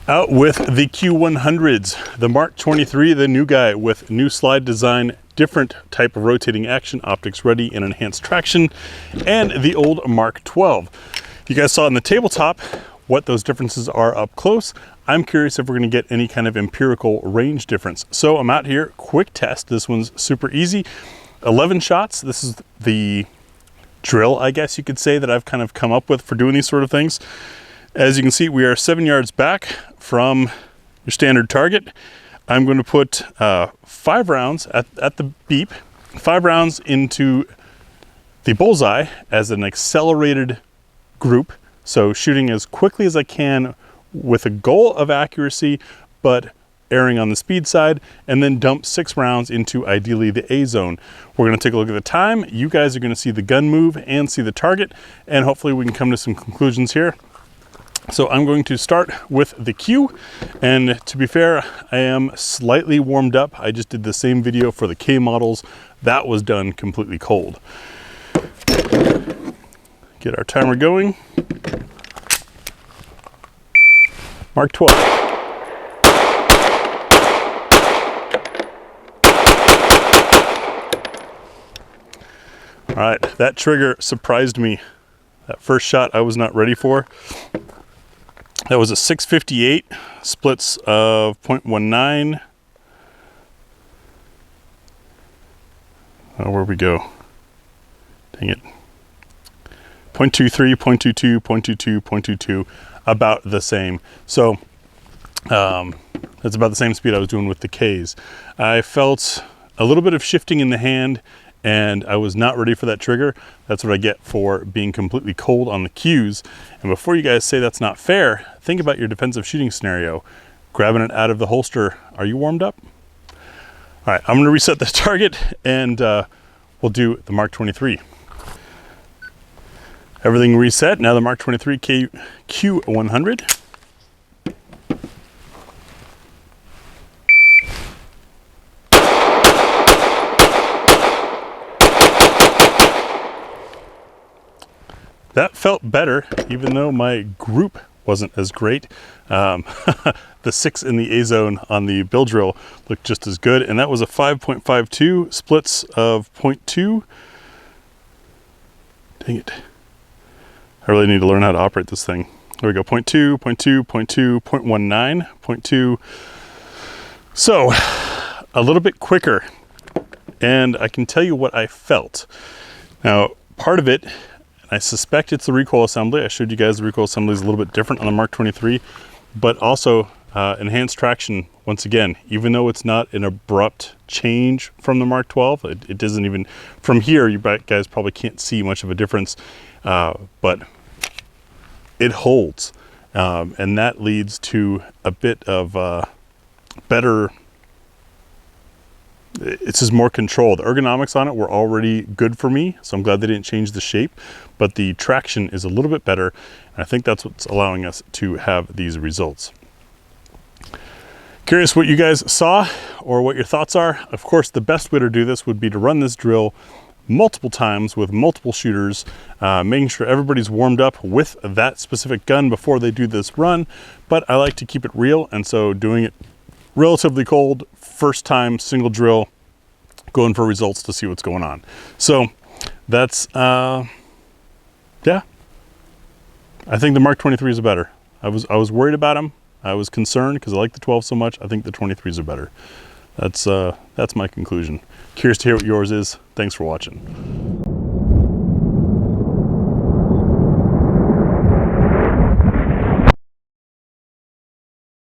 Out with the Q100s, the Mk23, the new guy with new slide design, different type of rotating action, optics ready and enhanced traction, and the old Mk12. You guys saw in the tabletop what those differences are up close. I'm curious if we're going to get any kind of empirical range difference. So I'm out here, quick test. This one's super easy. 11 shots. This is the drill, I guess you could say, that I've kind of come up with for doing these sort of things. As you can see, we are 7 yards back from your standard target. I'm going to put 5 rounds at the beep, 5 rounds into the bullseye as an accelerated group. So shooting as quickly as I can with a goal of accuracy, but erring on the speed side, and then dump 6 rounds into ideally the A zone. We're going to take a look at the time. You guys are going to see the gun move and see the target, and hopefully we can come to some conclusions here. So I'm going to start with the Q, and to be fair, I am slightly warmed up. I just did the same video for the K models. That was done completely cold. Get our timer going. Mk12. All right, that trigger surprised me. That first shot I was not ready for. That was a 658, splits of 0.19. Oh, where we go? Dang it. 0.23, 0.22, 0.22, 0.22, about the same. So that's about the same speed I was doing with the Ks. I felt a little bit of shifting in the hand, and I was not ready for that trigger. That's what I get for being completely cold on the Qs. And before you guys say that's not fair, think about your defensive shooting scenario. Grabbing it out of the holster, are you warmed up? All right, I'm gonna reset the target, and we'll do the Mk23. Everything reset, now the Mk23 Q100. That felt better, even though my group wasn't as great. The 6 in the A zone on the bill drill looked just as good, and that was a 5.52, splits of 0.2. Dang it. I really need to learn how to operate this thing. There we go, 0.2, 0.2, 0.2, 0.19, 0.2. So, a little bit quicker, and I can tell you what I felt. Now, part of it, I suspect it's the recoil assembly. I showed you guys the recoil assembly is a little bit different on the Mk23, but also enhanced traction. Once again, even though it's not an abrupt change from the Mk12, it doesn't even, from here, you guys probably can't see much of a difference, but it holds. And that leads to a bit of better, it's just more control. The ergonomics on it were already good for me, so I'm glad they didn't change the shape, but the traction is a little bit better, and I think that's what's allowing us to have these results. Curious what you guys saw or what your thoughts are. Of course, the best way to do this would be to run this drill multiple times with multiple shooters, making sure everybody's warmed up with that specific gun before they do this run, but I like to keep it real, and so doing it relatively cold, first time, single drill, going for results to see what's going on. So that's, yeah, I think the Mk23s are better. I was worried about them. I was concerned because I like the 12 so much. I think the 23s are better. That's my conclusion. Curious to hear what yours is. Thanks for watching.